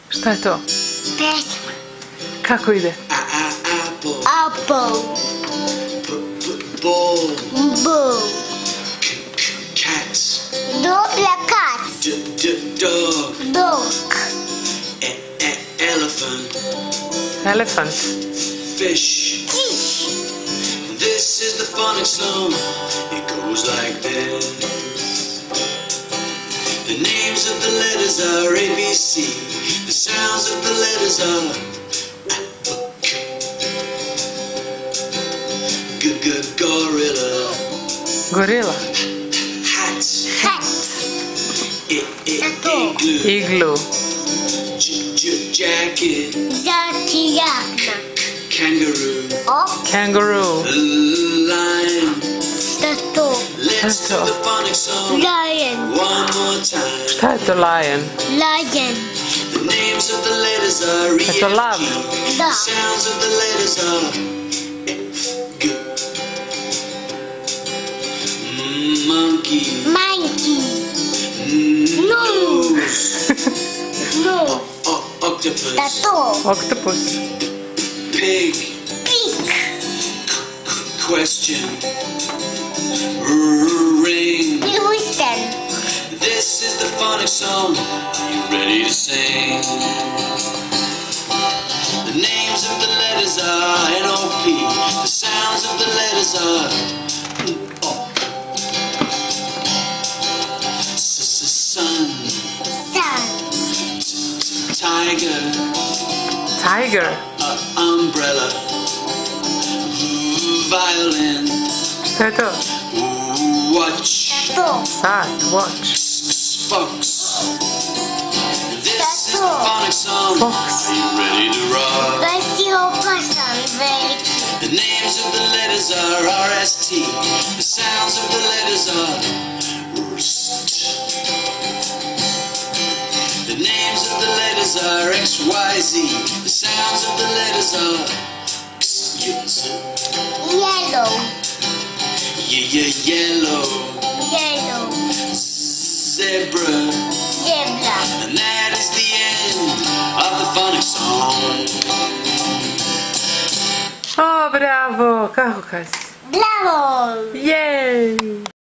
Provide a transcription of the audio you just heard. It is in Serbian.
Šta je to? Pesma. Kako ide? Apple. Ball. Cat. Dobra cat. Dog. Elephant. Elephant. Fish. Fish. This is the phonics song. It goes like this. The names of the letters are A, B, C. The sounds of the letters are gorilla. Gorilla. Hat. Hat. Igloo. Igloo. Jacket. Jakna. Kangaroo. Kangaroo. Lion. Tato. Let's do the phonics song Lion. one more time. Šta je to lion? Lion. The names of the letters are E, Je to lav. F, G. Da. The sounds of the letters are F, G. Monkey. Monkey. Nose. No. Octopus. Tato. Octopus. Pig. Pig. Question. Ring. Rooster. This is the phonics song. Are you ready to sing? The names of the letters are N-O-P. The sounds of the letters are sun. Sun. Tiger. Tiger. Umbrella. Violin. Šta je to? Watch. Tato. Sat. Watch. Fox. This is the phonics song. Fox. Are you ready to rock? Let's see how person very The names of the letters are R-S-T. The sounds of the letters are roost. The names of the letters are X-Y-Z. The sounds of the letters are yellow. yellow. Yellow. Zebra. Zebra. And that is the end of the phonics song. O, bravo! Kako kasi? Bravo. Jej!